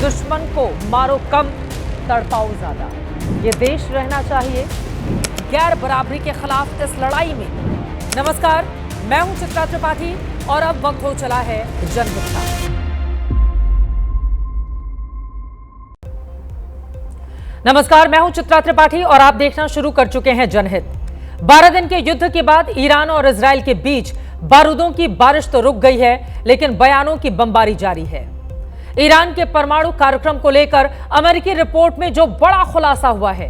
दुश्मन को मारो कम, तड़पाओ ज्यादा। ये देश रहना चाहिए गैर बराबरी के खिलाफ इस लड़ाई में। नमस्कार, मैं हूं चित्रा त्रिपाठी और अब वक्त हो चला है जनहित का। नमस्कार, मैं हूं चित्रा त्रिपाठी और आप देखना शुरू कर चुके हैं जनहित। 12 दिन के युद्ध के बाद ईरान और इजराइल के बीच बारूदों की बारिश तो रुक गई है, लेकिन बयानों की बमबारी जारी है। ईरान के परमाणु कार्यक्रम को लेकर अमेरिकी रिपोर्ट में जो बड़ा खुलासा हुआ है,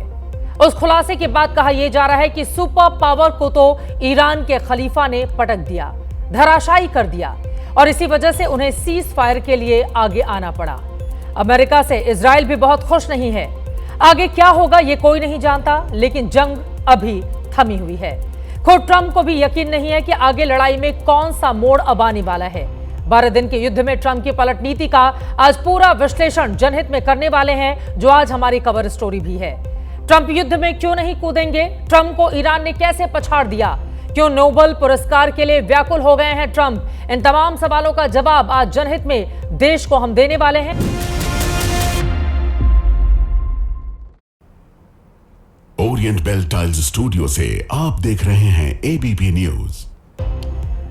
उस खुलासे के बाद कहा यह जा रहा है कि सुपर पावर को तो ईरान के खलीफा ने पटक दिया, धराशायी कर दिया और इसी वजह से उन्हें सीज फायर के लिए आगे आना पड़ा। अमेरिका से इजराइल भी बहुत खुश नहीं है। आगे क्या होगा ये कोई नहीं जानता, लेकिन जंग अभी थमी हुई है। खुद ट्रंप को भी यकीन नहीं है कि आगे लड़ाई में कौन सा मोड़ अब आने वाला है। 12 दिन के युद्ध में ट्रंप की पलट नीति का आज पूरा विश्लेषण जनहित में करने वाले हैं, जो आज हमारी कवर स्टोरी भी है। ट्रंप युद्ध में क्यों नहीं कूदेंगे? ट्रंप को ईरान ने कैसे पछाड़ दिया? क्यों नोबेल पुरस्कार के लिए व्याकुल हो गए हैं ट्रंप? इन तमाम सवालों का जवाब आज जनहित में देश को हम देने वाले हैं। ओरिएंट बेल टाइल्स स्टूडियो से आप देख रहे हैं एबीपी न्यूज।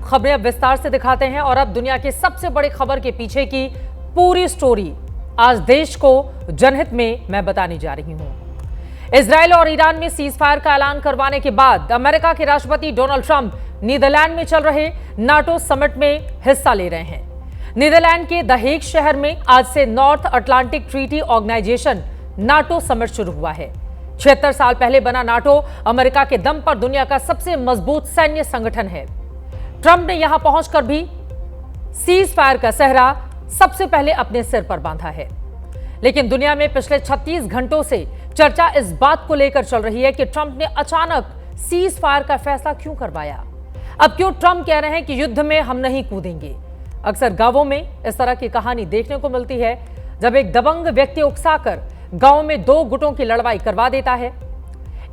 खबरें अब विस्तार से दिखाते हैं और अब दुनिया की सबसे बड़ी खबर के पीछे की पूरी स्टोरी आज देश को जनहित में मैं बताने जा रही हूं। इजराइल और ईरान में सीज फायर का ऐलान करवाने के बाद अमेरिका के राष्ट्रपति डोनाल्ड ट्रंप नीदरलैंड में चल रहे नाटो समिट में हिस्सा ले रहे हैं। नीदरलैंड के द हेग शहर में आज से North Atlantic Treaty Organization NATO summit शुरू हुआ है। 76 साल पहले बना नाटो अमेरिका के दम पर दुनिया का सबसे मजबूत सैन्य संगठन है। ट्रंप ने यहां पहुंचकर भी सीज फायर का सेहरा सबसे पहले अपने सिर पर बांधा है। लेकिन दुनिया में पिछले 36 घंटों से चर्चा इस बात को लेकर चल रही है कि ट्रंप ने अचानक सीज फायर का फैसला क्यों करवाया। अब क्यों ट्रंप कह रहे हैं कि युद्ध में हम नहीं कूदेंगे? अक्सर गांवों में इस तरह की कहानी देखने को मिलती है, जब एक दबंग व्यक्ति उकसाकर गांव में 2 गुटों की लड़ाई करवा देता है।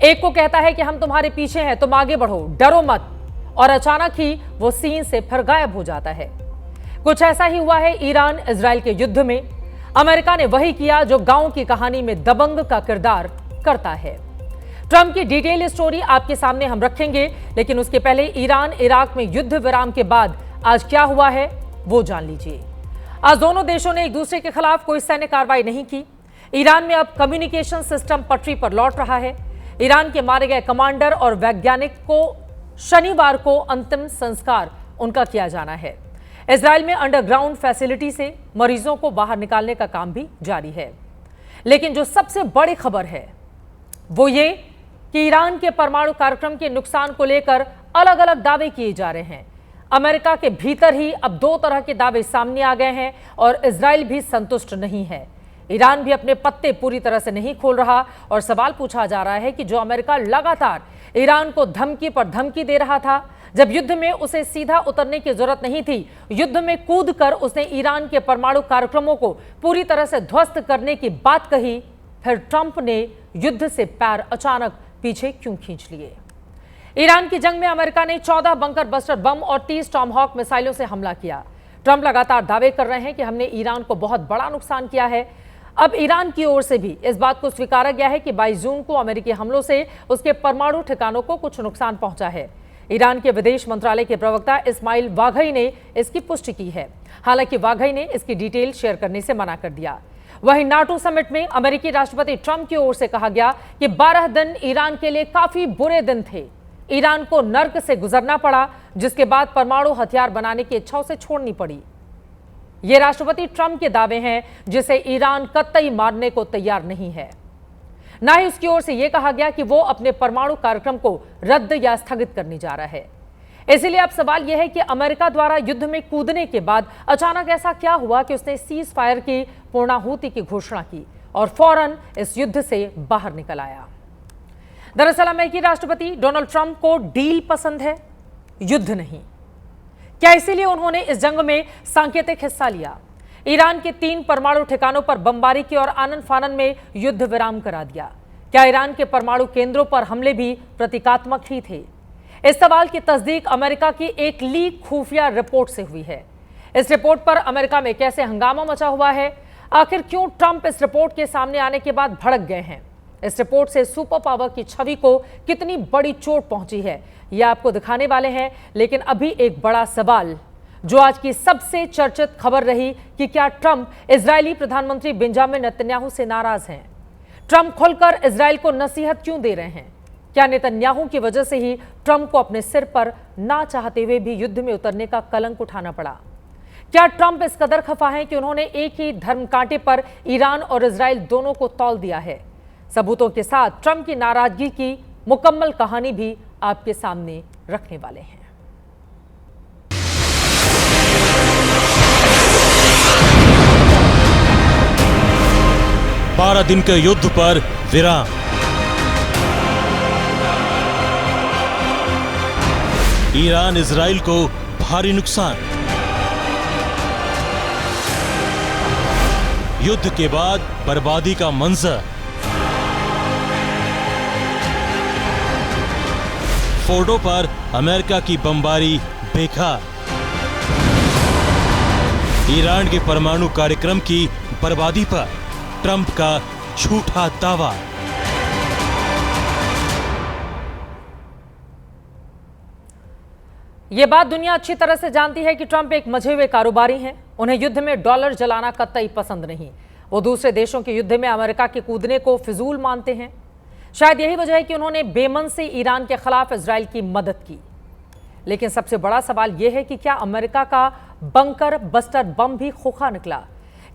एक को कहता है कि हम तुम्हारे पीछे हैं, तुम आगे बढ़ो, डरो मत, और अचानक ही वो सीन से फिर गायब हो जाता है। कुछ ऐसा ही हुआ है ईरान इजराइल के युद्ध में। अमेरिका ने वही किया जो गांव की कहानी में दबंग का किरदार करता है। ट्रंप की डिटेल स्टोरी आपके सामने हम रखेंगे, लेकिन उसके पहले ईरान इराक में युद्ध विराम के बाद आज क्या हुआ है वो जान लीजिए। आज दोनों देशों ने एक दूसरे के खिलाफ कोई सैन्य कार्रवाई नहीं की। ईरान में अब कम्युनिकेशन सिस्टम पटरी पर लौट रहा है। ईरान के मारे गए कमांडर और वैज्ञानिक को शनिवार को अंतिम संस्कार उनका किया जाना है। इजराइल में अंडरग्राउंड फैसिलिटी से मरीजों को बाहर निकालने का काम भी जारी है। लेकिन जो सबसे बड़ी खबर है वो ये कि ईरान के परमाणु कार्यक्रम के नुकसान को लेकर अलग अलग दावे किए जा रहे हैं। अमेरिका के भीतर ही अब 2 तरह के दावे सामने आ गए हैं और इजराइल भी संतुष्ट नहीं है। ईरान भी अपने पत्ते पूरी तरह से नहीं खोल रहा और सवाल पूछा जा रहा है कि जो अमेरिका लगातार ईरान को धमकी पर धमकी दे रहा था, जब युद्ध में उसे सीधा उतरने की जरूरत नहीं थी, युद्ध में कूदकर उसने ईरान के परमाणु कार्यक्रमों को पूरी तरह से ध्वस्त करने की बात कही, फिर ट्रंप ने युद्ध से पैर अचानक पीछे क्यों खींच लिए? ईरान की जंग में अमेरिका ने 14 बंकर बस्टर बम और 30 टॉमहॉक मिसाइलों से हमला किया। ट्रंप लगातार दावे कर रहे हैं कि हमने ईरान को बहुत बड़ा नुकसान किया है। अब ईरान की ओर से भी इस बात को स्वीकारा गया है कि 22 जून को अमेरिकी हमलों से उसके परमाणु ठिकानों को कुछ नुकसान पहुंचा है। ईरान के विदेश मंत्रालय के प्रवक्ता इस्माइल वाघई ने इसकी पुष्टि की है। हालांकि वाघई ने इसकी डिटेल शेयर करने से मना कर दिया। वहीं नाटो समिट में अमेरिकी राष्ट्रपति ट्रंप की ओर से कहा गया कि 12 दिन ईरान के लिए काफी बुरे दिन थे। ईरान को नर्क से गुजरना पड़ा, जिसके बाद परमाणु हथियार बनाने की इच्छा उसे छोड़नी पड़ी। ये राष्ट्रपति ट्रंप के दावे हैं, जिसे ईरान कतई मानने को तैयार नहीं है। ना ही उसकी ओर से यह कहा गया कि वो अपने परमाणु कार्यक्रम को रद्द या स्थगित करने जा रहा है। इसलिए अब सवाल यह है कि अमेरिका द्वारा युद्ध में कूदने के बाद अचानक ऐसा क्या हुआ कि उसने सीज फायर की पूर्णाहुति की घोषणा की और फौरन इस युद्ध से बाहर निकल आया। दरअसल अमेरिकी राष्ट्रपति डोनाल्ड ट्रंप को डील पसंद है, युद्ध नहीं। क्या इसीलिए उन्होंने इस जंग में सांकेतिक हिस्सा लिया? ईरान के 3 परमाणु ठिकानों पर बमबारी की और आनन फानन में युद्ध विराम करा दिया। क्या ईरान के परमाणु केंद्रों पर हमले भी प्रतीकात्मक ही थे? इस सवाल की तस्दीक अमेरिका की एक लीक खुफिया रिपोर्ट से हुई है। इस रिपोर्ट पर अमेरिका में कैसे हंगामा मचा हुआ है, आखिर क्यों ट्रंप इस रिपोर्ट के सामने आने के बाद भड़क गए हैं? इस रिपोर्ट से सुपर पावर की छवि को कितनी बड़ी चोट पहुंची है, यह आपको दिखाने वाले हैं। लेकिन अभी एक बड़ा सवाल जो आज की सबसे चर्चित खबर रही कि क्या ट्रंप इजरायली प्रधानमंत्री बेंजामिन नेतन्याहू से नाराज हैं? ट्रंप खुलकर इजरायल को नसीहत क्यों दे रहे हैं? क्या नेतन्याहू की वजह से ही ट्रंप को अपने सिर पर ना चाहते हुए भी युद्ध में उतरने का कलंक उठाना पड़ा? क्या ट्रंप इस कदर खफा हैं कि उन्होंने एक ही धर्म कांटे पर ईरान और इजरायल दोनों को तौल दिया है? सबूतों के साथ ट्रंप की नाराजगी की मुकम्मल कहानी भी आपके सामने रखने वाले हैं। बारह दिन के युद्ध पर विराम। ईरान इजराइल को भारी नुकसान। युद्ध के बाद बर्बादी का मंजर। फोर्डो पर अमेरिका की बमबारी बेकार। ईरान के परमाणु कार्यक्रम की बर्बादी पर ट्रंप का झूठा दावा। यह बात दुनिया अच्छी तरह से जानती है कि ट्रंप एक मजे हुए कारोबारी हैं। उन्हें युद्ध में डॉलर जलाना कतई पसंद नहीं। वो दूसरे देशों के युद्ध में अमेरिका के कूदने को फिजूल मानते हैं। शायद यही वजह है कि उन्होंने बेमन से ईरान के खिलाफ इजराइल की मदद की। लेकिन सबसे बड़ा सवाल यह है कि क्या अमेरिका का बंकर बस्टर बम भी खोखा निकला?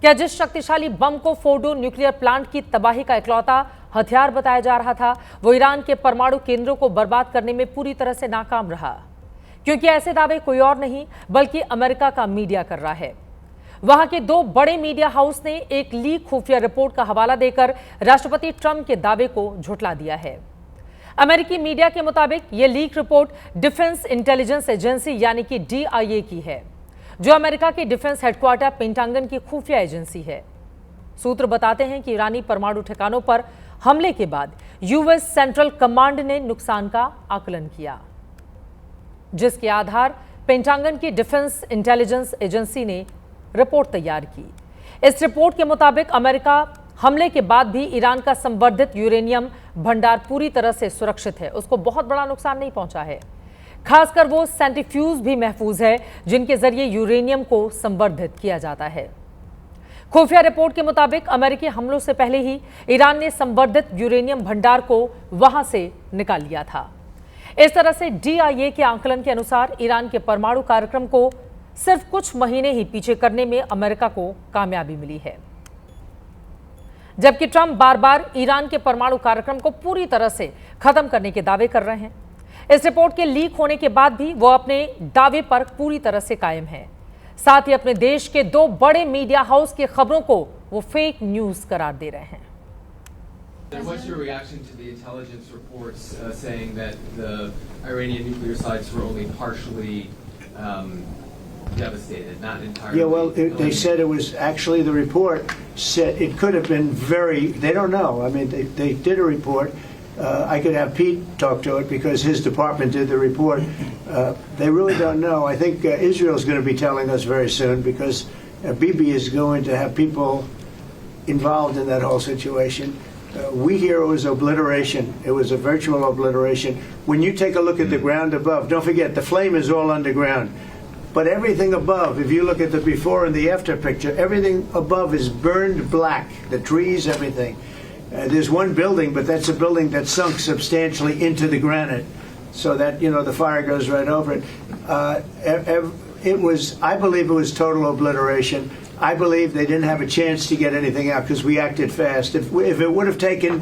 क्या जिस शक्तिशाली बम को फोर्डो न्यूक्लियर प्लांट की तबाही का इकलौता हथियार बताया जा रहा था, वो ईरान के परमाणु केंद्रों को बर्बाद करने में पूरी तरह से नाकाम रहा? क्योंकि ऐसे दावे कोई और नहीं बल्कि अमेरिका का मीडिया कर रहा है। वहां के दो बड़े मीडिया हाउस ने एक लीक खुफिया रिपोर्ट का हवाला देकर राष्ट्रपति ट्रंप के दावे को झुठला दिया है। अमेरिकी मीडिया के मुताबिक यह leak report defence intelligence agency यानी कि DIA की है, जो अमेरिका के डिफेंस हेडक्वार्टर पेंटागन की खुफिया एजेंसी है। सूत्र बताते हैं कि ईरानी परमाणु ठिकानों पर हमले के बाद US सेंट्रल कमांड ने नुकसान का आकलन किया, जिसके आधार पेंटागन की डिफेंस इंटेलिजेंस एजेंसी ने रिपोर्ट तैयार की। इस रिपोर्ट के मुताबिक अमेरिका हमले के बाद भी ईरान का संवर्धित यूरेनियम भंडार पूरी तरह से सुरक्षित है, उसको बहुत बड़ा नुकसान नहीं पहुंचा है। खासकर वो सेंट्रीफ्यूज भी महफूज है जिनके जरिए यूरेनियम को संवर्धित किया जाता है। खुफिया रिपोर्ट के मुताबिक अमेरिकी हमलों से पहले ही ईरान ने संवर्धित यूरेनियम भंडार को वहां से निकाल लिया था। इस तरह से DIA के आंकलन के अनुसार ईरान के परमाणु कार्यक्रम को सिर्फ कुछ महीने ही पीछे करने में अमेरिका को कामयाबी मिली है, जबकि ट्रंप बार बार ईरान के परमाणु कार्यक्रम को पूरी तरह से खत्म करने के दावे कर रहे हैं। इस रिपोर्ट के लीक होने के बाद भी वो अपने दावे पर पूरी तरह से कायम है। साथ ही अपने देश के दो बड़े मीडिया हाउस की खबरों को वो फेक न्यूज करार दे रहे हैं। What's your reaction to the intelligence reports saying that the Iranian nuclear sites were only partially devastated, not entirely? Yeah, well, they said it was actually the report said it could have been very. They don't know. I mean, they did a report. I could have Pete talk to it because his department did the report. They really don't know. I think Israel's going to be telling us very soon because Bibi is going to have people involved in that whole situation. We hear it was obliteration. It was a virtual obliteration. When you take a look at the ground above, don't forget the flame is all underground. But everything above, if you look at the before and the after picture, everything above is burned black. The trees, everything. There's one building, but that's a building that sunk substantially into the granite, so that the fire goes right over it. It was, I believe, it was total obliteration. I believe they didn't have a chance to get anything out because we acted fast. If it would have taken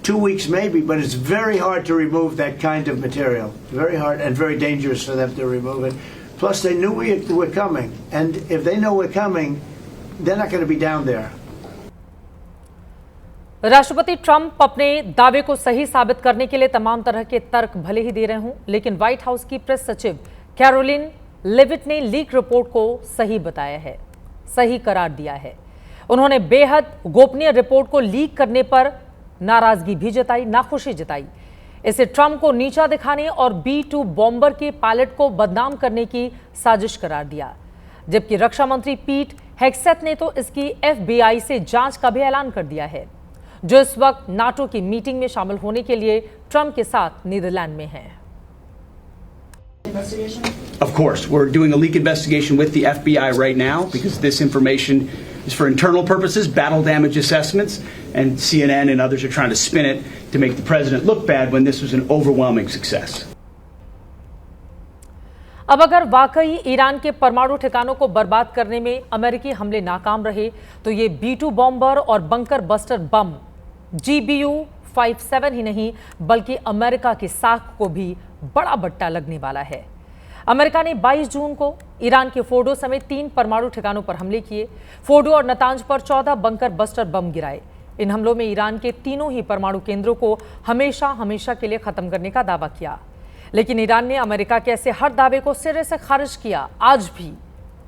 2 weeks, maybe, but it's very hard to remove that kind of material. Very hard and very dangerous for them to remove it. Plus, they knew we were coming, and if they know we're coming, they're not going to be down there. राष्ट्रपति Trump अपने दावे को सही साबित करने के लिए तमाम तरह के तर्क भले ही दे रहे हों, लेकिन व्हाइट हाउस की प्रेस सचिव कैरोलिन लेविट ने लीक रिपोर्ट को सही बताया है, सही करार दिया है। उन्होंने बेहद गोपनीय रिपोर्ट को लीक करने पर नाराजगी भी जताई, नाखुशी जताई। इसे ट्रंप को नीचा दिखाने और B-2 बॉम्बर के पायलट को बदनाम करने की साजिश करार दिया। जबकि रक्षा मंत्री पीट हेग्सेथ ने तो इसकी FBI से जांच का भी ऐलान कर दिया है, जो इस वक्त नाटो की मीटिंग में शामिल होने के लिए ट्रंप के साथ नीदरलैंड में है। Of course, we're doing a leak investigation with the FBI right now because this information is for internal purposes, battle damage assessments, and CNN and others are trying to spin it to make the president look bad when this was an overwhelming success. अब अगर वाकई Iran के परमाणु ठिकानों को बर्बाद करने में अमेरिकी हमले नाकाम रहे तो ये B-2 बॉम्बर और बंकर बस्टर बम GBU-57 ही नहीं बल्कि अमेरिका की साख को भी बड़ा बट्टा लगने वाला है। अमेरिका ने 22 जून को ईरान के फोर्डो समेत 3 परमाणु ठिकानों पर हमले किए। फोर्डो और नतांज पर 14 बंकर बस्टर बम गिराए। इन हमलों में ईरान के तीनों ही परमाणु केंद्रों को हमेशा के लिए खत्म करने का दावा किया, लेकिन ईरान ने अमेरिका के ऐसे हर दावे को सिरे से खारिज किया। आज भी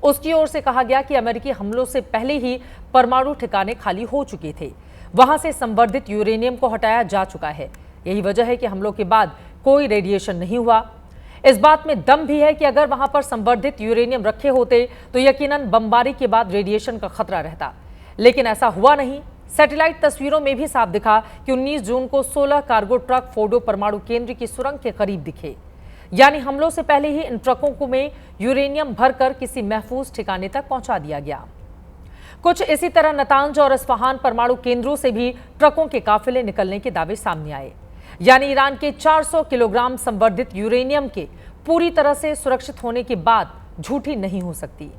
उसकी ओर से कहा गया कि अमेरिकी हमलों से पहले ही परमाणु ठिकाने खाली हो चुके थे, वहां से संवर्धित यूरेनियम को हटाया जा चुका है। यही वजह है कि हमलों के बाद कोई रेडिएशन नहीं हुआ। इस बात में दम भी है कि अगर वहां पर संवर्धित यूरेनियम रखे होते तो यकीनन बमबारी के बाद रेडिएशन का खतरा रहता, लेकिन ऐसा हुआ नहीं। सैटेलाइट तस्वीरों में भी साफ दिखा कि 19 जून को 16 कार्गो ट्रक फोर्डो परमाणु केंद्र की सुरंग के करीब दिखे, यानी हमलों से पहले ही इन ट्रकों को में यूरेनियम भरकर किसी महफूज ठिकाने तक पहुंचा दिया गया। कुछ इसी तरह नतांज और इस्फहान परमाणु केंद्रों से भी ट्रकों के काफिले निकलने के दावे सामने आए, यानी ईरान के 400 किलोग्राम संवर्धित यूरेनियम के पूरी तरह से सुरक्षित होने की बात झूठी नहीं हो सकती।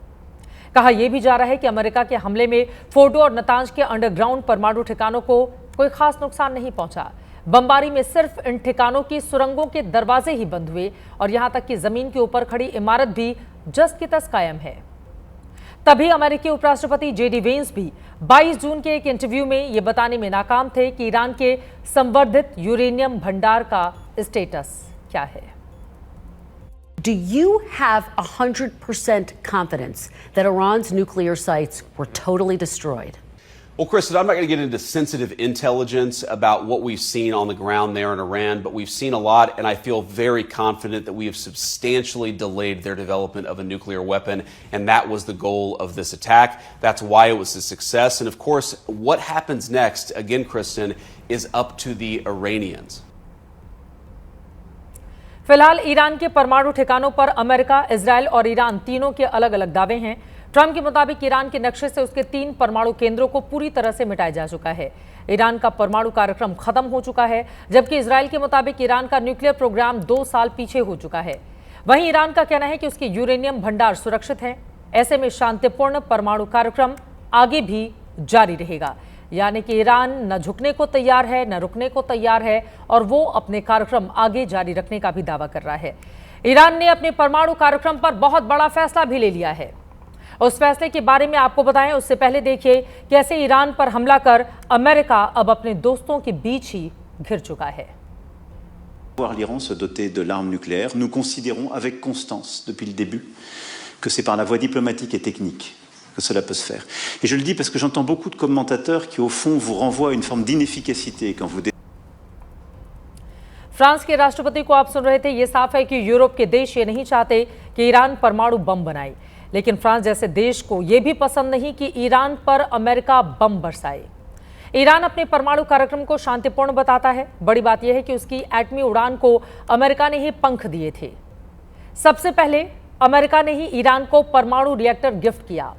कहा यह भी जा रहा है कि अमेरिका के हमले में फोर्डो और नतांज के अंडरग्राउंड परमाणु ठिकानों को कोई खास नुकसान नहीं पहुंचा। बमबारी में सिर्फ इन ठिकानों की सुरंगों के दरवाजे ही बंद हुए और यहां तक कि जमीन के ऊपर खड़ी इमारत भी जस की तस कायम है। तभी अमेरिकी उपराष्ट्रपति JD वेंस भी 22 जून के एक इंटरव्यू में यह बताने में नाकाम थे कि ईरान के संवर्धित यूरेनियम भंडार का स्टेटस क्या है। Do you have 100% confidence that Iran's nuclear sites were totally destroyed? Well, Kristen, I'm not going to get into sensitive intelligence about what we've seen on the ground there in Iran, but we've seen a lot, and I feel very confident that we have substantially delayed their development of a nuclear weapon, and that was the goal of this attack. That's why it was a success. And of course, what happens next, again, Kristen, is up to the Iranians. फिलहाल Iran के परमाणु ठिकानों पर America, Israel और Iran तीनों के अलग अलग दावे हैं। ट्रंप के मुताबिक ईरान के नक्शे से उसके 3 परमाणु केंद्रों को पूरी तरह से मिटाया जा चुका है। ईरान का परमाणु कार्यक्रम खत्म हो चुका है, जबकि इजराइल के मुताबिक ईरान का न्यूक्लियर प्रोग्राम 2 साल पीछे हो चुका है। वहीं ईरान का कहना है कि उसके यूरेनियम भंडार सुरक्षित हैं। ऐसे में शांतिपूर्ण परमाणु कार्यक्रम आगे भी जारी रहेगा, यानी कि ईरान न झुकने को तैयार है न रुकने को तैयार है और वो अपने कार्यक्रम आगे जारी रखने का भी दावा कर रहा है। ईरान ने अपने परमाणु कार्यक्रम पर बहुत बड़ा फैसला भी ले लिया है। उस फैसले के बारे में आपको बताएं, उससे पहले देखिए कैसे ईरान पर हमला कर अमेरिका अब अपने दोस्तों के बीच ही घिर चुका है। Voir l'Iran se doter de l'arme nucléaire, nous considérons avec constance depuis le début que c'est par la voie diplomatique et technique que cela peut se faire. Et je le dis parce que j'entends beaucoup de commentateurs qui au fond vous renvoient à une forme d'inefficacité quand vous France के राष्ट्रपति को आप सुन रहे थे। ये साफ है कि यूरोप के देश ये नहीं चाहते कि ईरान परमाणु बम बनाए, लेकिन फ्रांस जैसे देश को यह भी पसंद नहीं कि ईरान पर अमेरिका बम बरसाए। ईरान अपने परमाणु कार्यक्रम को शांतिपूर्ण बताता है। बड़ी बात यह है कि उसकी एटमी उड़ान को अमेरिका ने ही पंख दिए थे। सबसे पहले अमेरिका ने ही ईरान को परमाणु रिएक्टर गिफ्ट किया।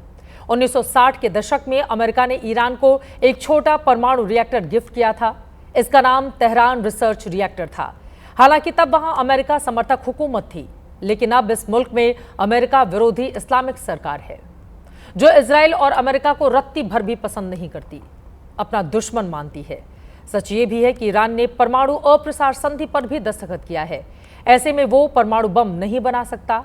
1960 के दशक में अमेरिका ने ईरान को एक छोटा परमाणु रिएक्टर गिफ्ट किया था। इसका नाम तेहरान रिसर्च रिएक्टर था। हालांकि तब वहां अमेरिका समर्थक हुकूमत थी, लेकिन अब इस मुल्क में अमेरिका विरोधी इस्लामिक सरकार है, जो इजराइल और अमेरिका को रत्ती भर भी पसंद नहीं करती, अपना दुश्मन मानती है। सच ये भी है कि ईरान ने परमाणु अप्रसार संधि पर भी दस्तखत किया है। ऐसे में वो परमाणु बम नहीं बना सकता,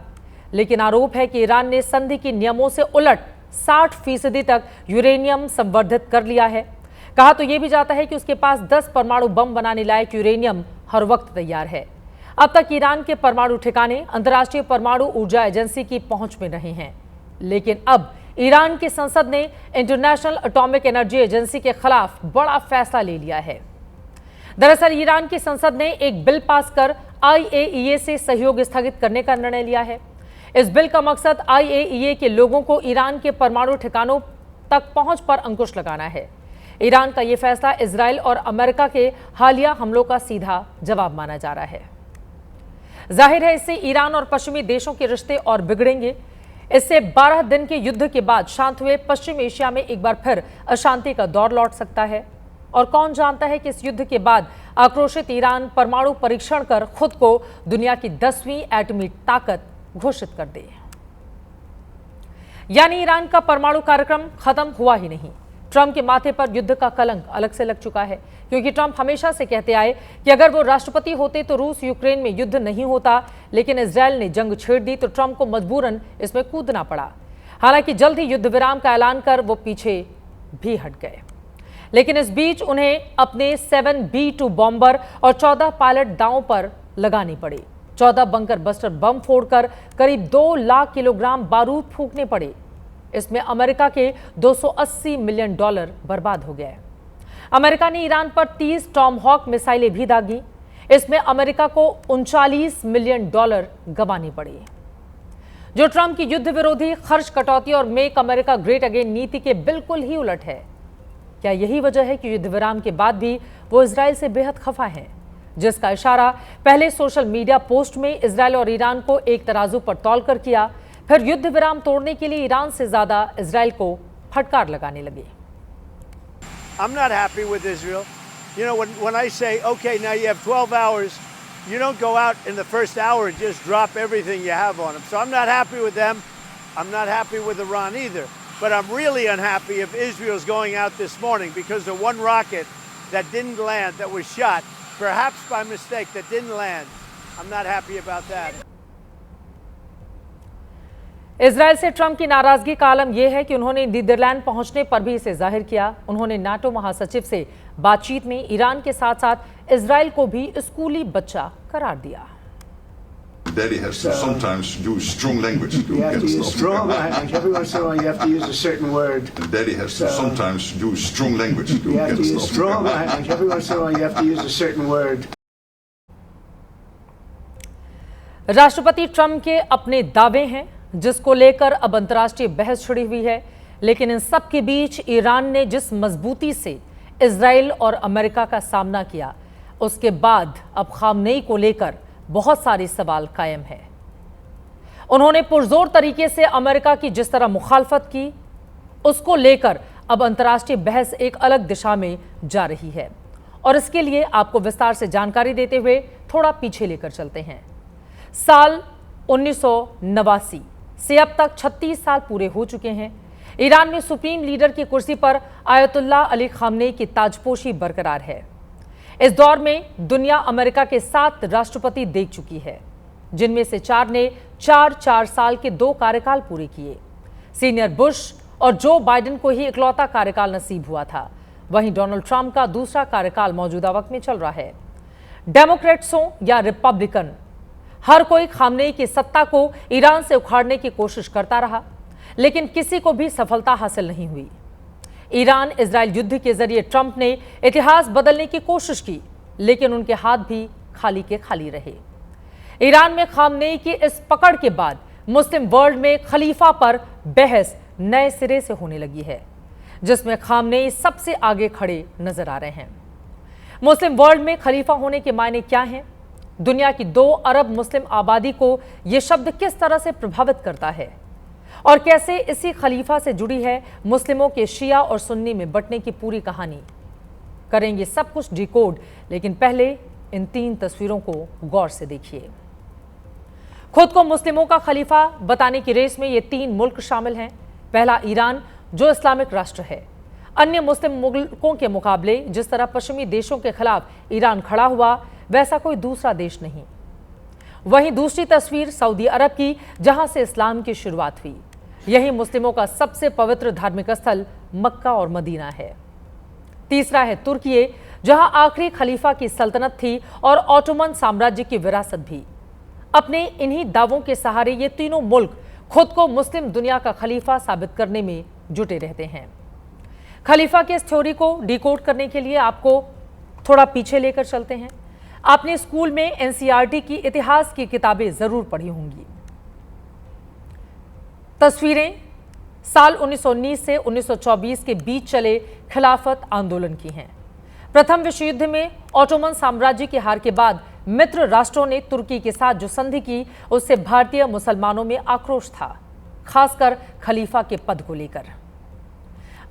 लेकिन आरोप है कि ईरान ने संधि के नियमों से उलट 60% तक यूरेनियम संवर्धित कर लिया है। कहा तो यह भी जाता है कि उसके पास 10 परमाणु बम बनाने लायक यूरेनियम हर वक्त तैयार है। अब तक ईरान के परमाणु ठिकाने अंतर्राष्ट्रीय परमाणु ऊर्जा एजेंसी की पहुंच में रहे हैं, लेकिन अब ईरान की संसद ने इंटरनेशनल एटॉमिक एनर्जी एजेंसी के खिलाफ बड़ा फैसला ले लिया है। दरअसल ईरान की संसद ने एक बिल पास कर IAEA से सहयोग स्थगित करने का निर्णय लिया है। इस बिल का मकसद IAEA के लोगों को ईरान के परमाणु ठिकानों तक पहुंच पर अंकुश लगाना है। ईरान का यह फैसला इजराइल और अमेरिका के हालिया हमलों का सीधा जवाब माना जा रहा है। जाहिर है इससे ईरान और पश्चिमी देशों के रिश्ते और बिगड़ेंगे। इससे 12 दिन के युद्ध के बाद शांत हुए पश्चिम एशिया में एक बार फिर अशांति का दौर लौट सकता है। और कौन जानता है कि इस युद्ध के बाद आक्रोशित ईरान परमाणु परीक्षण कर खुद को दुनिया की 10वीं एटमी ताकत घोषित कर दे। यानी ईरान का परमाणु कार्यक्रम खत्म हुआ ही नहीं, ट्रंप के माथे पर युद्ध का कलंक अलग से लग चुका है। क्योंकि ट्रंप हमेशा से कहते आए कि अगर वो राष्ट्रपति होते तो रूस यूक्रेन में युद्ध नहीं होता, लेकिन इजरायल ने जंग छेड़ दी तो ट्रंप को मजबूरन इसमें कूदना पड़ा। हालांकि जल्द ही युद्ध विराम का ऐलान कर वो पीछे भी हट गए, लेकिन इस बीच उन्हें अपने 7B2 बॉम्बर और 14 पायलट दांव पर लगानी पड़ी। 14 बंकर बस्टर बम फोड़कर करीब 2 लाख किलोग्राम बारूद फूंकने पड़े। इसमें अमेरिका के $280 मिलियन बर्बाद हो गए। अमेरिका ने ईरान पर 30 टॉमहॉक मिसाइलें भी दागी। इसमें अमेरिका को $39 मिलियन गंवानी पड़ी, जो ट्रंप की युद्ध विरोधी खर्च कटौती और मेक अमेरिका ग्रेट अगेन नीति के बिल्कुल ही उलट है। क्या यही वजह है कि युद्ध विराम के बाद भी वो इजराइल से बेहद खफा हैं, जिसका इशारा पहले सोशल मीडिया पोस्ट में इजराइल और ईरान को एक तराजू पर तौलकर किया, फिर युद्ध विराम तोड़ने के लिए ईरान से ज्यादा इजराइल को फटकार लगाने लगे। I'm not happy with Israel. You know, when I say, okay, now you have 12 hours, you don't go out in the first hour and just drop everything you have on them. So I'm not happy with them. I'm not happy with Iran either. But I'm really unhappy if Israel's going out this morning because of one rocket that didn't land, that was shot, perhaps by mistake, that didn't land. I'm not happy about that. Israel से Trump की नाराजगी का आलम यह है कि उन्होंने Netherlands पहुंचने पर भी इसे जाहिर किया। उन्होंने नाटो महासचिव से बातचीत में ईरान के साथ साथ इजराइल को भी स्कूली बच्चा करार दिया। Daddy has to sometimes use strong language to get us off. Strong language. Every once in a while, you have to use a certain word. Daddy has to sometimes use strong language to You have get to us use off. strong language. Every once in a while, you have to use a certain word. राष्ट्रपति Trump के अपने दावे हैं जिसको लेकर अब अंतर्राष्ट्रीय बहस छिड़ी हुई है, लेकिन इन सब के बीच ईरान ने जिस मजबूती से इजराइल और अमेरिका का सामना किया, उसके बाद अब खामनेई को लेकर बहुत सारे सवाल कायम है। उन्होंने पुरजोर तरीके से अमेरिका की जिस तरह मुखालफत की, उसको लेकर अब अंतर्राष्ट्रीय बहस एक अलग दिशा में जा रही है। और इसके लिए आपको विस्तार से जानकारी देते हुए थोड़ा पीछे लेकर चलते हैं। साल 1989 से अब तक 36 साल पूरे हो चुके हैं। ईरान में सुप्रीम लीडर की कुर्सी पर आयतुल्लाह अली खामनेई की ताजपोशी बरकरार है। इस दौर में दुनिया अमेरिका के 7 राष्ट्रपति देख चुकी है, जिनमें से 4 ने 4-4 साल के 2 कार्यकाल पूरे किए। सीनियर बुश और जो बाइडेन को ही इकलौता कार्यकाल नसीब हुआ था। वहीं डोनाल्ड ट्रंप का दूसरा कार्यकाल मौजूदा वक्त में चल रहा है। डेमोक्रेट्स हो या रिपब्लिकन, हर कोई खामनेई की सत्ता को ईरान से उखाड़ने की कोशिश करता रहा, लेकिन किसी को भी सफलता हासिल नहीं हुई। ईरान इजराइल युद्ध के जरिए ट्रंप ने इतिहास बदलने की कोशिश की, लेकिन उनके हाथ भी खाली के खाली रहे। ईरान में खामनेई की इस पकड़ के बाद मुस्लिम वर्ल्ड में खलीफा पर बहस नए सिरे से होने लगी है, जिसमें खामनेई सबसे आगे खड़े नजर आ रहे हैं। मुस्लिम वर्ल्ड में खलीफा होने के मायने क्या हैं? दुनिया की 2 अरब मुस्लिम आबादी को यह शब्द किस तरह से प्रभावित करता है और कैसे इसी खलीफा से जुड़ी है मुस्लिमों के शिया और सुन्नी में बंटने की पूरी कहानी। करेंगे सब कुछ डिकोड, लेकिन पहले इन 3 तस्वीरों को गौर से देखिए। खुद को मुस्लिमों का खलीफा बताने की रेस में ये 3 मुल्क शामिल हैं। पहला ईरान, जो इस्लामिक राष्ट्र है। अन्य मुस्लिम मुल्कों के मुकाबले जिस तरह पश्चिमी देशों के खिलाफ ईरान खड़ा हुआ, वैसा कोई दूसरा देश नहीं। वहीं दूसरी तस्वीर सऊदी अरब की, जहां से इस्लाम की शुरुआत हुई। यही मुस्लिमों का सबसे पवित्र धार्मिक स्थल मक्का और मदीना है। तीसरा है तुर्की, जहां आखिरी खलीफा की सल्तनत थी और ऑटोमन साम्राज्य की विरासत भी। अपने इन्हीं दावों के सहारे ये तीनों मुल्क खुद को मुस्लिम दुनिया का खलीफा साबित करने में जुटे रहते हैं। खलीफा के इस थ्योरी को डिकोड करने के लिए आपको थोड़ा पीछे लेकर चलते हैं। आपने स्कूल में एनसीईआरटी की इतिहास की किताबें जरूर पढ़ी होंगी। तस्वीरें साल 1919 से 1924 के बीच चले खिलाफत आंदोलन की हैं। प्रथम विश्व युद्ध में ऑटोमन साम्राज्य की हार के बाद मित्र राष्ट्रों ने तुर्की के साथ जो संधि की, उससे भारतीय मुसलमानों में आक्रोश था, खासकर खलीफा के पद को लेकर।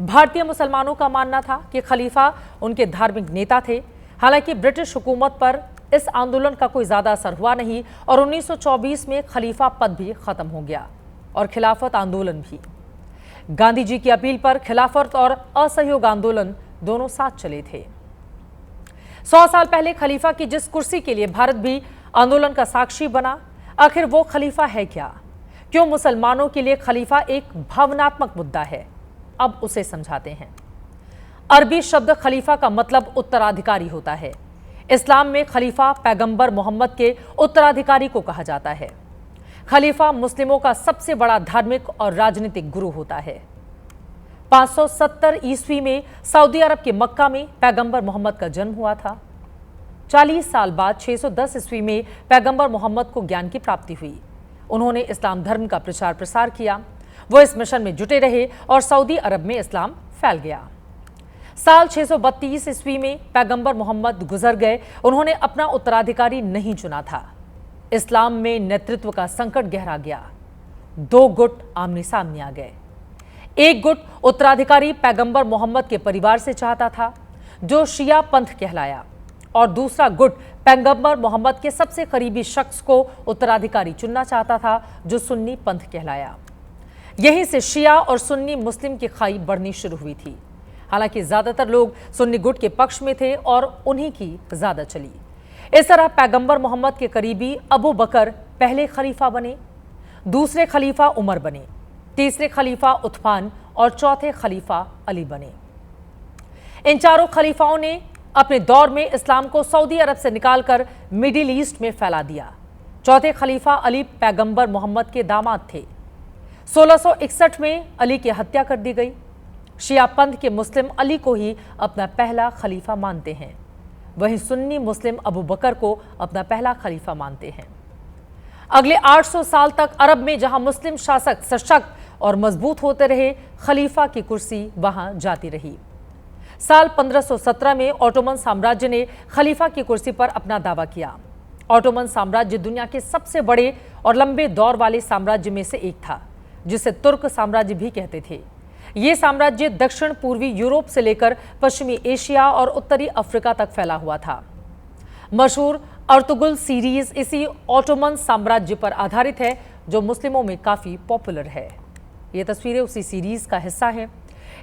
भारतीय मुसलमानों का मानना था कि खलीफा उनके धार्मिक नेता थे। हालांकि ब्रिटिश हुकूमत पर इस आंदोलन का कोई ज्यादा असर हुआ नहीं और 1924 में खलीफा पद भी खत्म हो गया और खिलाफत आंदोलन भी। गांधी जी की अपील पर खिलाफत और असहयोग आंदोलन दोनों साथ चले थे। 100 साल पहले खलीफा की जिस कुर्सी के लिए भारत भी आंदोलन का साक्षी बना, आखिर वो खलीफा है क्या? क्यों मुसलमानों के लिए खलीफा एक भावनात्मक मुद्दा है? अब उसे समझाते हैं। अरबी शब्द खलीफा का मतलब उत्तराधिकारी होता है। इस्लाम में खलीफा पैगंबर मोहम्मद के उत्तराधिकारी को कहा जाता है। खलीफा मुस्लिमों का सबसे बड़ा धार्मिक और राजनीतिक गुरु होता है। 570 ईस्वी में सऊदी अरब के मक्का में पैगंबर मोहम्मद का जन्म हुआ था। 40 साल बाद 610 ईस्वी में पैगंबर मोहम्मद को ज्ञान की प्राप्ति हुई। उन्होंने इस्लाम धर्म का प्रचार प्रसार किया। वो इस मिशन में जुटे रहे और सऊदी अरब में इस्लाम फैल गया। साल 632 ईस्वी में पैगंबर मोहम्मद गुजर गए। उन्होंने अपना उत्तराधिकारी नहीं चुना था। इस्लाम में नेतृत्व का संकट गहरा गया। 2 गुट आमने सामने आ गए। एक गुट उत्तराधिकारी पैगंबर मोहम्मद के परिवार से चाहता था, जो शिया पंथ कहलाया, और दूसरा गुट पैगंबर मोहम्मद के सबसे करीबी शख्स को उत्तराधिकारी चुनना चाहता था, जो सुन्नी पंथ कहलाया। यहीं से शिया और सुन्नी मुस्लिम की खाई बढ़नी शुरू हुई थी। हालांकि ज्यादातर लोग सुन्नी गुट के पक्ष में थे और उन्हीं की ज्यादा चली। इस तरह पैगंबर मोहम्मद के करीबी अबू बकर पहले खलीफा बने, दूसरे खलीफा उमर बने, तीसरे खलीफा उस्मान और चौथे खलीफा अली बने। इन चारों खलीफाओं ने अपने दौर में इस्लाम को सऊदी अरब से निकालकर मिडिल ईस्ट में फैला दिया। चौथे खलीफा अली पैगंबर मोहम्मद के दामाद थे। 1661 में अली की हत्या कर दी गई। शिया पंथ के मुस्लिम अली को ही अपना पहला खलीफा मानते हैं, वहीं सुन्नी मुस्लिम अबू बकर को अपना पहला खलीफा मानते हैं। अगले 800 साल तक अरब में जहां मुस्लिम शासक सशक्त और मजबूत होते रहे, खलीफा की कुर्सी वहां जाती रही। साल 1517 में ऑटोमन साम्राज्य ने खलीफा की कुर्सी पर अपना दावा किया। ऑटोमन साम्राज्य दुनिया के सबसे बड़े और लंबे दौर वाले साम्राज्य में से एक था, जिसे तुर्क साम्राज्य भी कहते थे। ये साम्राज्य दक्षिण पूर्वी यूरोप से लेकर पश्चिमी एशिया और उत्तरी अफ्रीका तक फैला हुआ था। मशहूर अर्तुगरुल सीरीज इसी ऑटोमन साम्राज्य पर आधारित है, जो मुस्लिमों में काफी पॉपुलर है। ये तस्वीरें उसी सीरीज का हिस्सा हैं।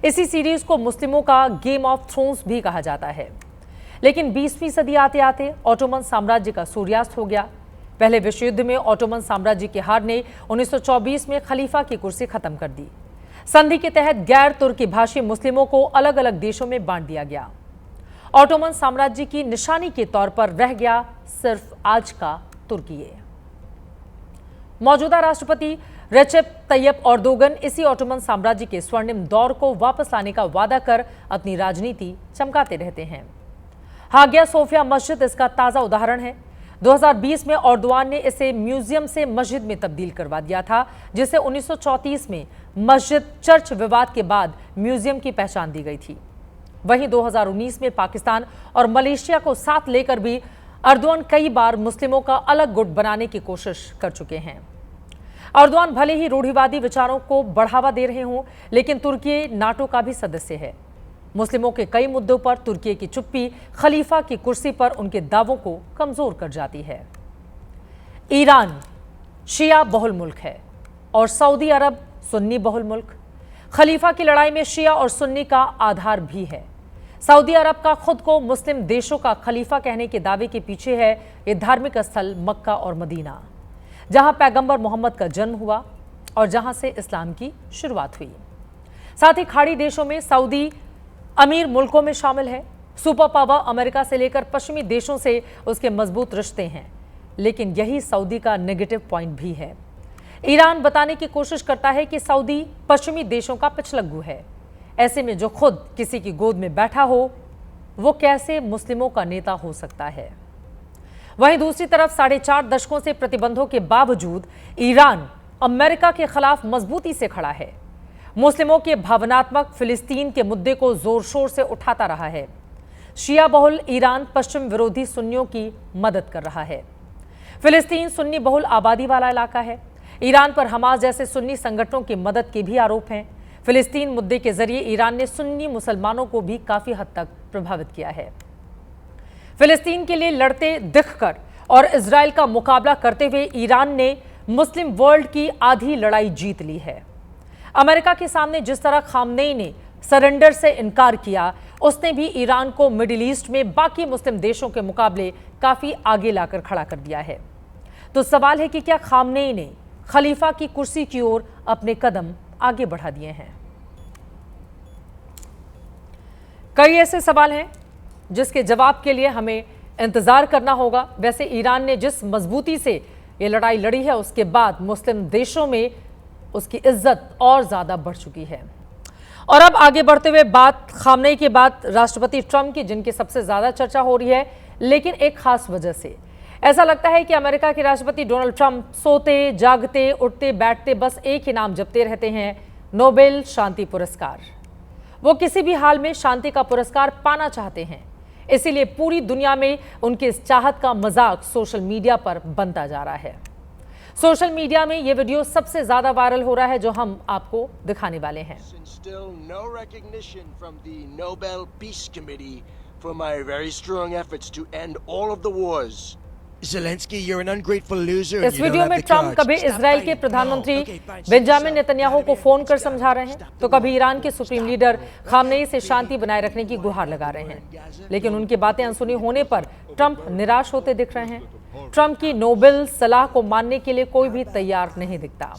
इसी सीरीज को मुस्लिमों का गेम ऑफ थ्रोन्स भी कहा जाता है। लेकिन 20वीं सदी आते आते ऑटोमन साम्राज्य का सूर्यास्त हो गया। पहले विश्व युद्ध में ऑटोमन साम्राज्य की हार ने 1924 में खलीफा की कुर्सी खत्म कर दी। संधि के तहत गैर तुर्की भाषी मुस्लिमों को अलग अलग देशों में बांट दिया गया। ऑटोमन साम्राज्य की निशानी के तौर पर रह गया सिर्फ आज का तुर्की। मौजूदा राष्ट्रपति रेसेप तैयप एर्दोगन इसी ऑटोमन साम्राज्य के स्वर्णिम दौर को वापस लाने का वादा कर अपनी राजनीति चमकाते रहते हैं। हागिया सोफिया मस्जिद इसका ताजा उदाहरण है। 2020 में एर्दोगान ने इसे म्यूजियम से मस्जिद में तब्दील करवा दिया था, जिसे 1934 में मस्जिद चर्च विवाद के बाद म्यूजियम की पहचान दी गई थी। वहीं 2019 में पाकिस्तान और मलेशिया को साथ लेकर भी एर्दोगान कई बार मुस्लिमों का अलग गुट बनाने की कोशिश कर चुके हैं। एर्दोगान भले ही रूढ़िवादी विचारों को बढ़ावा दे रहे हों, लेकिन तुर्की नाटो का भी सदस्य है। मुस्लिमों के कई मुद्दों पर तुर्की की चुप्पी खलीफा की कुर्सी पर उनके दावों को कमजोर कर जाती है। ईरान शिया बहुल मुल्क है और सऊदी अरब सुन्नी बहुल मुल्क। खलीफा की लड़ाई में शिया और सुन्नी का आधार भी है। सऊदी अरब का खुद को मुस्लिम देशों का खलीफा कहने के दावे के पीछे है ये धार्मिक स्थल मक्का और मदीना, जहां पैगंबर मोहम्मद का जन्म हुआ और जहां से इस्लाम की शुरुआत हुई। साथ ही खाड़ी देशों में सऊदी अमीर मुल्कों में शामिल है। सुपर पावर अमेरिका से लेकर पश्चिमी देशों से उसके मजबूत रिश्ते हैं, लेकिन यही सऊदी का नेगेटिव पॉइंट भी है। ईरान बताने की कोशिश करता है कि सऊदी पश्चिमी देशों का पिछलग्गू है। ऐसे में जो खुद किसी की गोद में बैठा हो, वो कैसे मुस्लिमों का नेता हो सकता है। वहीं दूसरी तरफ 4.5 दशकों से प्रतिबंधों के बावजूद ईरान अमेरिका के खिलाफ मजबूती से खड़ा है। मुस्लिमों के भावनात्मक फिलिस्तीन के मुद्दे को जोर शोर से उठाता रहा है। शिया बहुल ईरान पश्चिम विरोधी सुन्नियों की मदद कर रहा है। फिलिस्तीन सुन्नी बहुल आबादी वाला इलाका है। ईरान पर हमास जैसे सुन्नी संगठनों की मदद के भी आरोप हैं। फिलिस्तीन मुद्दे के जरिए ईरान ने सुन्नी मुसलमानों को भी काफी हद तक प्रभावित किया है। फिलिस्तीन के लिए लड़ते दिखकर और इजराइल का मुकाबला करते हुए ईरान ने मुस्लिम वर्ल्ड की आधी लड़ाई जीत ली है। अमेरिका के सामने जिस तरह खामनेई ने सरेंडर से इनकार किया, उसने भी ईरान को मिडिल ईस्ट में बाकी मुस्लिम देशों के मुकाबले काफी आगे लाकर खड़ा कर दिया है। तो सवाल है कि क्या खामनेई ने खलीफा की कुर्सी की ओर अपने कदम आगे बढ़ा दिए हैं? कई ऐसे सवाल हैं जिसके जवाब के लिए हमें इंतजार करना होगा। वैसे ईरान ने जिस मजबूती से ये लड़ाई लड़ी है, उसके बाद मुस्लिम देशों में उसकी इज्जत और ज्यादा बढ़ चुकी है। और अब आगे बढ़ते हुए बात खामनेई के बाद राष्ट्रपति ट्रंप की, जिनकी सबसे ज्यादा चर्चा हो रही है, लेकिन एक खास वजह से। ऐसा लगता है कि अमेरिका के राष्ट्रपति डोनाल्ड ट्रंप सोते जागते उठते बैठते बस एक ही नाम जपते रहते हैं, नोबेल शांति पुरस्कार। वो किसी भी हाल में शांति का पुरस्कार पाना चाहते हैं, इसीलिए पूरी दुनिया में उनकी इस चाहत का मजाक सोशल मीडिया पर बनता जा रहा है। सोशल मीडिया में ये वीडियो सबसे ज्यादा वायरल हो रहा है, जो हम आपको दिखाने वाले हैं। इस वीडियो में ट्रंप कभी इजराइल के प्रधानमंत्री बेंजामिन नेतन्याहू को फोन कर समझा रहे हैं, तो कभी ईरान के सुप्रीम लीडर खामनेई से शांति बनाए रखने की गुहार लगा रहे हैं। लेकिन उनकी बातें अनसुनी होने पर ट्रंप निराश होते दिख रहे हैं। ट्रंप की नोबेल सलाह को मानने के लिए कोई भी तैयार नहीं दिखता।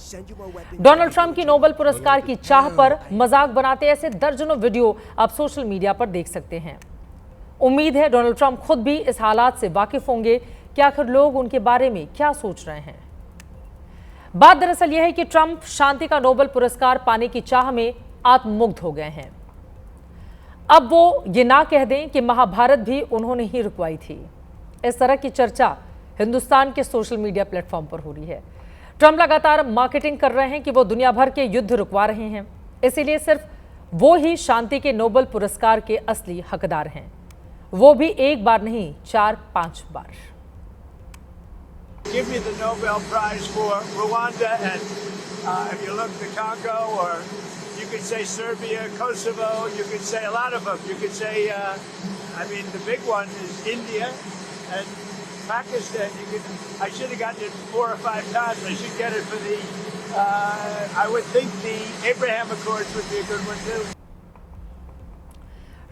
डोनाल्ड ट्रंप की नोबेल पुरस्कार की चाह पर मजाक बनाते ऐसे दर्जनों वीडियो आप सोशल मीडिया पर देख सकते हैं। उम्मीद है डोनाल्ड ट्रंप खुद भी इस हालात से वाकिफ होंगे कि आखिर लोग उनके बारे में क्या सोच रहे हैं। बात दरअसल यह है कि ट्रंप शांति का नोबेल पुरस्कार पाने की चाह में आत्ममुग्ध हो गए हैं। अब वो ये ना कह दें कि महाभारत भी उन्होंने ही रुकवाई थी। इस तरह की चर्चा हिंदुस्तान के सोशल मीडिया प्लेटफॉर्म पर हो रही है। ट्रंप लगातार मार्केटिंग कर रहे हैं कि वो दुनिया भर के युद्ध रुकवा रहे हैं, इसीलिए सिर्फ वो ही शांति के नोबेल पुरस्कार के असली हकदार हैं। वो भी एक बार नहीं, 4-5 बार। Give me the Nobel Prize for Rwanda and if you look the Congo, or you could say Serbia, Kosovo, you could say a lot of them. You could say, I mean, the big one is India and Pakistan. I should have gotten it 4 or 5 times. I should get it for the, I would think the Abraham Accords would be a good one too.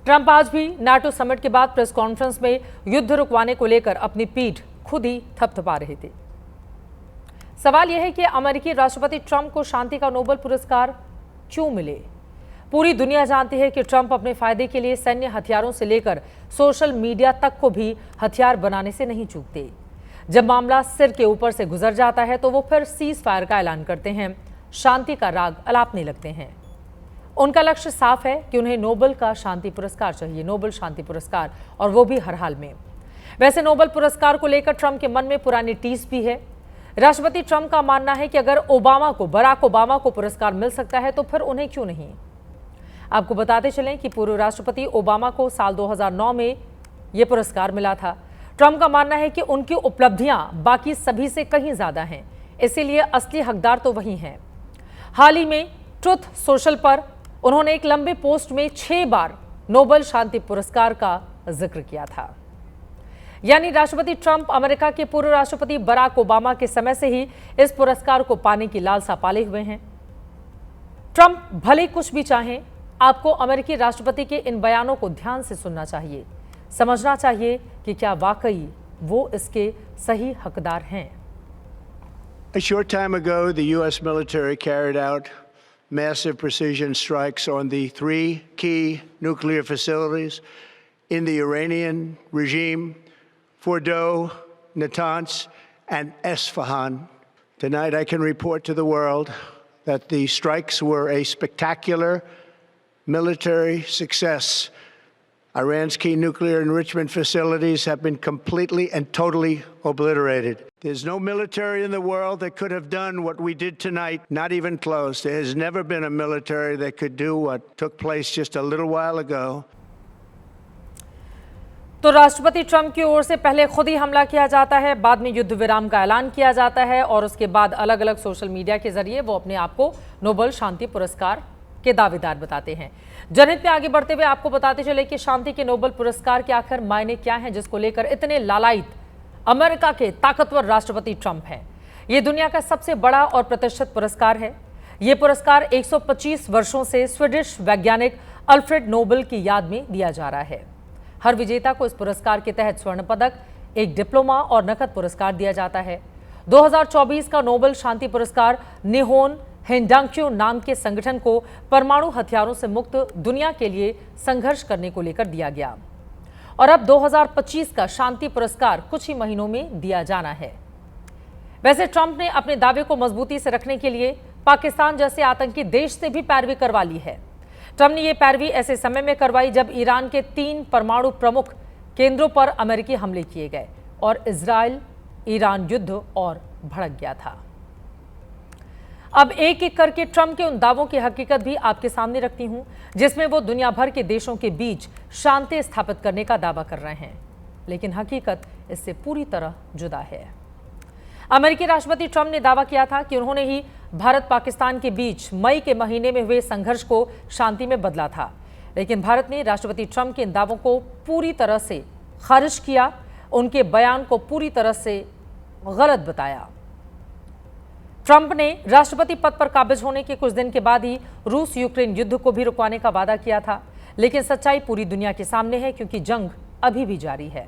Trump आज भी NATO summit के बाद press conference में युद्ध रुकवाने को लेकर अपनी पीठ खुद ही थपथपा रहे थे। सवाल यह है कि अमेरिकी राष्ट्रपति ट्रंप को शांति का नोबेल पुरस्कार क्यों मिले? पूरी दुनिया जानती है कि ट्रंप अपने फायदे के लिए सैन्य हथियारों से लेकर सोशल मीडिया तक को भी हथियार बनाने से नहीं चूकते। जब मामला सिर के ऊपर से गुजर जाता है तो वो फिर सीज फायर का ऐलान करते हैं, शांति का राग अलापने लगते हैं। उनका लक्ष्य साफ है कि उन्हें नोबेल का शांति पुरस्कार चाहिए, नोबेल शांति पुरस्कार, और वो भी हर हाल में। वैसे नोबेल पुरस्कार को लेकर ट्रंप के मन में पुरानी टीस भी है। राष्ट्रपति ट्रंप का मानना है कि अगर बराक ओबामा को पुरस्कार मिल सकता है तो फिर उन्हें क्यों नहीं। आपको बताते चलें कि पूर्व राष्ट्रपति ओबामा को साल 2009 में यह पुरस्कार मिला था। ट्रंप का मानना है कि उनकी उपलब्धियां बाकी सभी से कहीं ज्यादा हैं, इसीलिए असली हकदार तो वही हैं। हाल ही में ट्रुथ सोशल पर उन्होंने एक लंबे पोस्ट में 6 बार नोबेल शांति पुरस्कार का जिक्र किया था। यानी राष्ट्रपति ट्रंप अमेरिका के पूर्व राष्ट्रपति बराक ओबामा के समय से ही इस पुरस्कार को पाने की लालसा पाले हुए हैं। ट्रंप भले कुछ भी चाहें, आपको अमेरिकी राष्ट्रपति के इन बयानों को ध्यान से सुनना चाहिए, समझना चाहिए कि क्या वाकई वो इसके सही हकदार हैं। A short time ago, the U.S. military carried out massive precision strikes on the 3 key nuclear facilities in the Iranian regime, Fordow, Natanz, and Esfahan. Tonight, I can report to the world that the strikes were a spectacular military success Iran's key nuclear enrichment facilities have been completely and totally obliterated. There's no military in the world that could have done what we did tonight, not even close. There has never been a military that could do what took place just a little while ago. तो राष्ट्रपति Trump की ओर से पहले खुद ही हमला किया जाता है, बाद में युद्ध विराम का ऐलान किया जाता है और उसके बाद अलग अलग सोशल मीडिया के जरिए वो अपने आप को नोबेल शांति पुरस्कार के दावेदार बताते हैं। जनहित में आगे बढ़ते हुए आपको बताते चले कि शांति के नोबेल पुरस्कार के आखिर मायने क्या हैं, जिसको लेकर इतने लालायित अमेरिका के ताकतवर राष्ट्रपति ट्रंप हैं। ये दुनिया का सबसे बड़ा और प्रतिष्ठित पुरस्कार है। ये पुरस्कार 125 वर्षों से स्वीडिश वैज्ञानिक अल्फ्रेड नोबेल की याद में दिया जा रहा है। हर विजेता को इस पुरस्कार के तहत स्वर्ण पदक, एक डिप्लोमा और नकद पुरस्कार दिया जाता है। 2024 का नोबेल शांति पुरस्कार निहोन हिंडांक्यो नाम के संगठन को परमाणु हथियारों से मुक्त दुनिया के लिए संघर्ष करने को लेकर दिया गया और अब 2025 का शांति पुरस्कार कुछ ही महीनों में दिया जाना है। वैसे ट्रंप ने अपने दावे को मजबूती से रखने के लिए पाकिस्तान जैसे आतंकी देश से भी पैरवी करवा ली है। ट्रंप ने यह पैरवी ऐसे समय में करवाई जब ईरान के 3 परमाणु प्रमुख केंद्रों पर अमेरिकी हमले किए गए और इजराइल ईरान युद्ध और भड़क गया था। अब एक एक करके ट्रंप के उन दावों की हकीकत भी आपके सामने रखती हूं, जिसमें वो दुनिया भर के देशों के बीच शांति स्थापित करने का दावा कर रहे हैं, लेकिन हकीकत इससे पूरी तरह जुदा है। अमेरिकी राष्ट्रपति ट्रंप ने दावा किया था कि उन्होंने ही भारत पाकिस्तान के बीच मई के महीने में हुए संघर्ष को शांति में बदला था, लेकिन भारत ने राष्ट्रपति ट्रंप के इन दावों को पूरी तरह से खारिज किया, उनके बयान को पूरी तरह से गलत बताया। ट्रंप ने राष्ट्रपति पद पर काबिज होने के कुछ दिन के बाद ही रूस यूक्रेन युद्ध को भी रुकवाने का वादा किया था, लेकिन सच्चाई पूरी दुनिया के सामने है क्योंकि जंग अभी भी जारी है।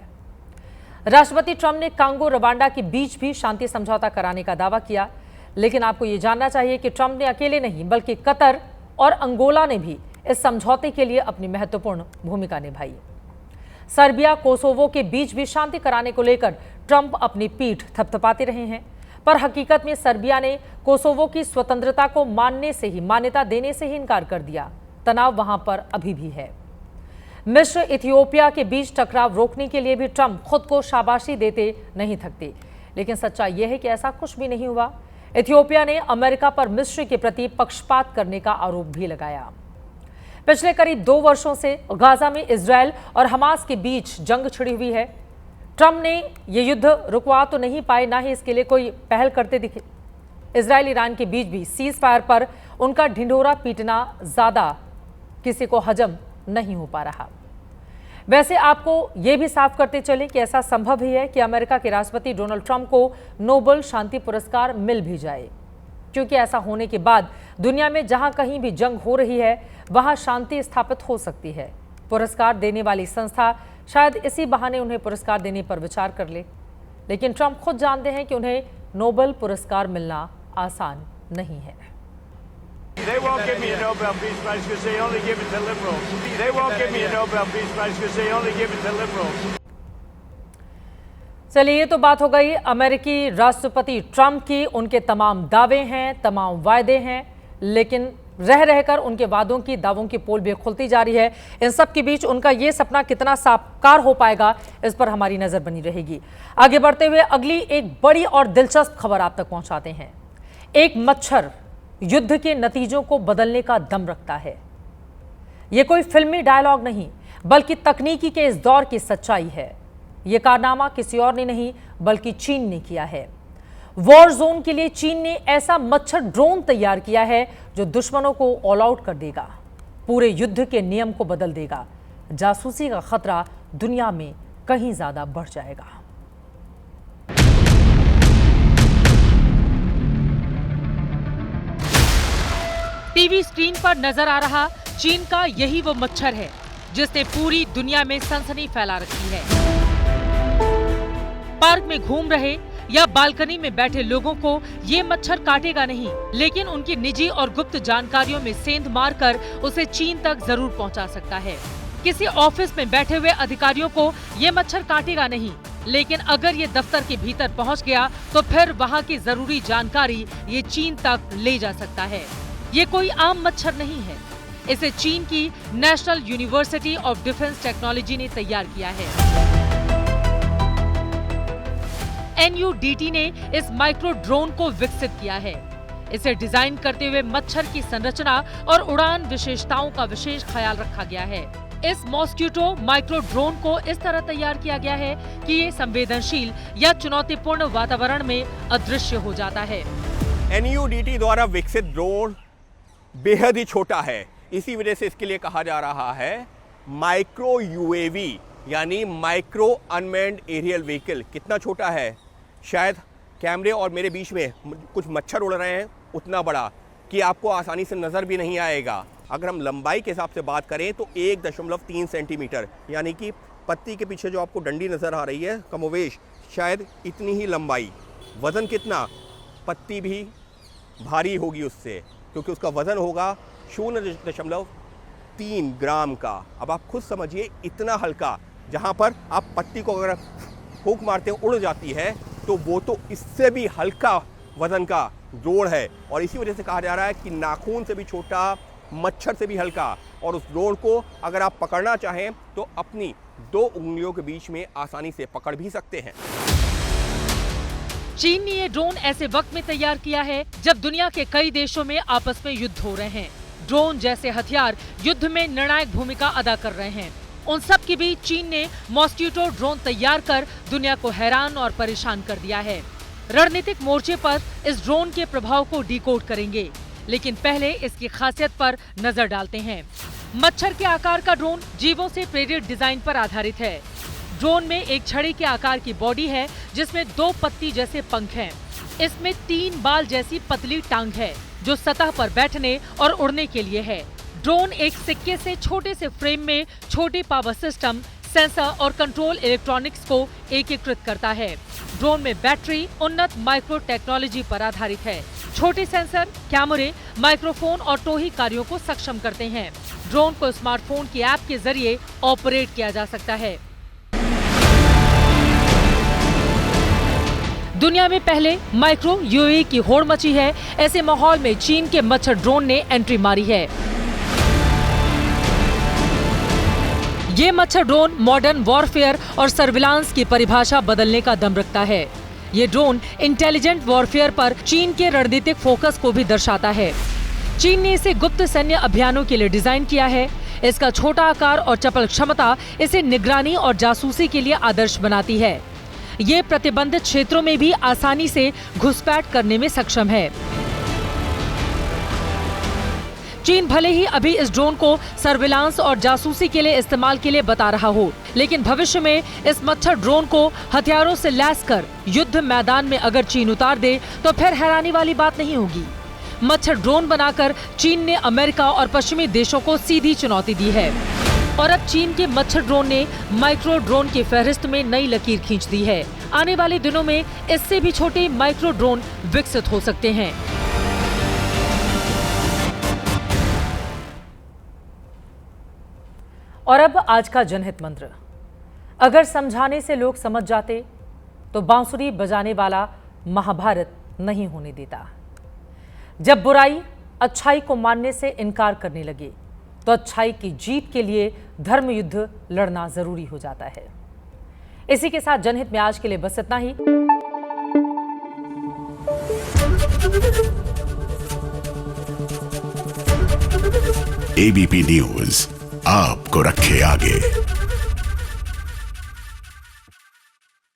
राष्ट्रपति ट्रंप ने कांगो रवांडा के बीच भी शांति समझौता कराने का दावा किया, लेकिन आपको यह जानना चाहिए कि ट्रंप ने अकेले नहीं बल्कि कतर और अंगोला ने भी इस समझौते के लिए अपनी महत्वपूर्ण भूमिका निभाई। सर्बिया कोसोवो के बीच भी शांति कराने को लेकर ट्रंप अपनी पीठ थपथपाते रहे हैं, पर हकीकत में सर्बिया ने कोसोवो की स्वतंत्रता को मान्यता देने से ही इनकार कर दिया। तनाव वहां पर अभी भी है। मिस्र इथियोपिया के बीच टकराव रोकने के लिए भी ट्रंप खुद को शाबाशी देते नहीं थकते, लेकिन सच्चाई यह है कि ऐसा कुछ भी नहीं हुआ। इथियोपिया ने अमेरिका पर मिस्र के प्रति पक्षपात करने का आरोप भी लगाया। पिछले करीब 2 वर्षों से गाजा में इजरायल और हमास के बीच जंग छिड़ी हुई है। ट्रंप ने यह युद्ध रुकवा तो नहीं पाए, ना ही इसके लिए कोई पहल करते दिखे। इजरायल ईरान के बीच भी सीज फायर पर उनका ढिंढोरा पीटना ज्यादा किसी को हजम नहीं हो पा रहा। वैसे आपको यह भी साफ करते चले कि ऐसा संभव ही है कि अमेरिका के राष्ट्रपति डोनाल्ड ट्रंप को नोबेल शांति पुरस्कार मिल भी जाए, क्योंकि ऐसा होने के बाद दुनिया में जहां कहीं भी जंग हो रही है वहां शांति स्थापित हो सकती है। पुरस्कार देने वाली संस्था शायद इसी बहाने उन्हें पुरस्कार देने पर विचार कर ले, लेकिन ट्रंप खुद जानते हैं कि उन्हें नोबेल पुरस्कार मिलना आसान नहीं है। They won't give me a Nobel Peace Prize because they only give it to liberals. They won't give me a Nobel Peace Prize because they only give it to liberals. चलिए, ये तो बात हो गई अमेरिकी राष्ट्रपति ट्रंप की। उनके तमाम दावे हैं, तमाम वायदे हैं, लेकिन रह रहकर उनके वादों की, दावों की पोल भी खुलती जा रही है। इन सब के बीच उनका ये सपना कितना साकार हो पाएगा, इस पर हमारी नजर बनी रहेगी। आगे बढ़ते हुए अगली एक बड़ी और दिलचस्प खबर आप तक पहुंचाते हैं। एक मच्छर युद्ध के नतीजों को बदलने का दम रखता है। यह कोई फिल्मी डायलॉग नहीं, बल्कि तकनीकी के इस दौर की सच्चाई है। यह कारनामा किसी और ने नहीं बल्कि चीन ने किया है। वॉर जोन के लिए चीन ने ऐसा मच्छर ड्रोन तैयार किया है जो दुश्मनों को ऑल आउट कर देगा, पूरे युद्ध के नियम को बदल देगा। जासूसी का खतरा दुनिया में कहीं ज्यादा बढ़ जाएगा। टीवी स्क्रीन पर नजर आ रहा चीन का यही वो मच्छर है जिसने पूरी दुनिया में सनसनी फैला रखी है। पार्क में घूम रहे या बालकनी में बैठे लोगों को ये मच्छर काटेगा नहीं, लेकिन उनकी निजी और गुप्त जानकारियों में सेंध मारकर उसे चीन तक जरूर पहुंचा सकता है। किसी ऑफिस में बैठे हुए अधिकारियों को ये मच्छर काटेगा नहीं, लेकिन अगर ये दफ्तर के भीतर पहुंच गया तो फिर वहां की जरूरी जानकारी ये चीन तक ले जा सकता है। ये कोई आम मच्छर नहीं है, इसे चीन की national university of defence technology ने तैयार किया है। NUDT ने इस माइक्रो ड्रोन को विकसित किया है। इसे डिजाइन करते हुए मच्छर की संरचना और उड़ान विशेषताओं का विशेष ख्याल रखा गया है। इस मॉस्किटो माइक्रो ड्रोन को इस तरह तैयार किया गया है कि ये संवेदनशील या चुनौतीपूर्ण वातावरण में अदृश्य हो जाता है। NUDT द्वारा विकसित ड्रोन बेहद ही छोटा है, इसी वजह से इसके लिए कहा जा रहा है माइक्रो UAV यानी माइक्रो अनमैन्ड एरियल व्हीकल। कितना छोटा है, शायद कैमरे और मेरे बीच में कुछ मच्छर उड़ रहे हैं उतना बड़ा कि आपको आसानी से नज़र भी नहीं आएगा। अगर हम लंबाई के हिसाब से बात करें तो 1.3 सेंटीमीटर यानी कि पत्ती के पीछे जो आपको डंडी नज़र आ रही है कमोवेश शायद इतनी ही लंबाई। वज़न कितना, पत्ती भी भारी होगी उससे, क्योंकि उसका वज़न होगा 0.3 ग्राम का। अब आप खुद समझिए इतना हल्का, जहाँ पर आप पत्ती को अगर फूंक मारते हैं उड़ जाती है, तो वो तो इससे भी हल्का वज़न का ड्रोन है। और इसी वजह से कहा जा रहा है कि नाखून से भी छोटा, मच्छर से भी हल्का। और उस ड्रोन को अगर आप पकड़ना चाहें तो अपनी 2 उंगलियों के बीच में आसानी से पकड़ भी सकते हैं। चीन ने ये ड्रोन ऐसे वक्त में तैयार किया है जब दुनिया के कई देशों में आपस में युद्ध हो रहे हैं। ड्रोन जैसे हथियार युद्ध में निर्णायक भूमिका अदा कर रहे हैं। उन सब के बीच चीन ने मॉस्किटो ड्रोन तैयार कर दुनिया को हैरान और परेशान कर दिया है। रणनीतिक मोर्चे पर इस ड्रोन के प्रभाव को डिकोड करेंगे, लेकिन पहले इसकी खासियत पर नजर डालते हैं। मच्छर के आकार का ड्रोन जीवों से प्रेरित डिजाइन पर आधारित है। ड्रोन में एक छड़ी के आकार की बॉडी है जिसमें 2 पत्ती जैसे पंख हैं। इसमें 3 बाल जैसी पतली टांग है जो सतह पर बैठने और उड़ने के लिए है। ड्रोन एक सिक्के से छोटे से फ्रेम में छोटे पावर सिस्टम, सेंसर और कंट्रोल इलेक्ट्रॉनिक्स को एकीकृत करता है। ड्रोन में बैटरी उन्नत माइक्रो टेक्नोलॉजी पर आधारित है। छोटे सेंसर, कैमरे, माइक्रोफोन और टोही कार्यों को सक्षम करते हैं। ड्रोन को स्मार्टफोन की ऐप के जरिए ऑपरेट किया जा सकता है। दुनिया में पहले माइक्रो UAV की होड़ मची है। ऐसे माहौल में चीन के मच्छर ड्रोन ने एंट्री मारी है। ये मच्छर ड्रोन मॉडर्न वॉरफेयर और सर्विलांस की परिभाषा बदलने का दम रखता है। ये ड्रोन इंटेलिजेंट वॉरफेयर पर चीन के रणनीतिक फोकस को भी दर्शाता है। चीन ने इसे गुप्त सैन्य अभियानों के लिए डिजाइन किया है। इसका छोटा आकार और चपल क्षमता इसे निगरानी और जासूसी के लिए आदर्श बनाती है। ये प्रतिबंधित क्षेत्रों में भी आसानी से घुसपैठ करने में सक्षम है। चीन भले ही अभी इस ड्रोन को सर्विलांस और जासूसी के लिए इस्तेमाल के लिए बता रहा हो, लेकिन भविष्य में इस मच्छर ड्रोन को हथियारों से लैस कर युद्ध मैदान में अगर चीन उतार दे तो फिर हैरानी वाली बात नहीं होगी। मच्छर ड्रोन बनाकर चीन ने अमेरिका और पश्चिमी देशों को सीधी चुनौती दी है और अब चीन के मच्छर ड्रोन ने माइक्रो ड्रोन की फहरिस्त में नई लकीर खींच दी है। आने वाले दिनों में इससे भी छोटे माइक्रो ड्रोन विकसित हो सकते हैं। और अब आज का जनहित मंत्र। अगर समझाने से लोग समझ जाते तो बांसुरी बजाने वाला महाभारत नहीं होने देता। जब बुराई अच्छाई को मानने से इनकार करने लगे तो अच्छाई की जीत के लिए धर्म युद्ध लड़ना जरूरी हो जाता है। इसी के साथ जनहित में आज के लिए बस इतना ही। ABP न्यूज आपको रखे आगे।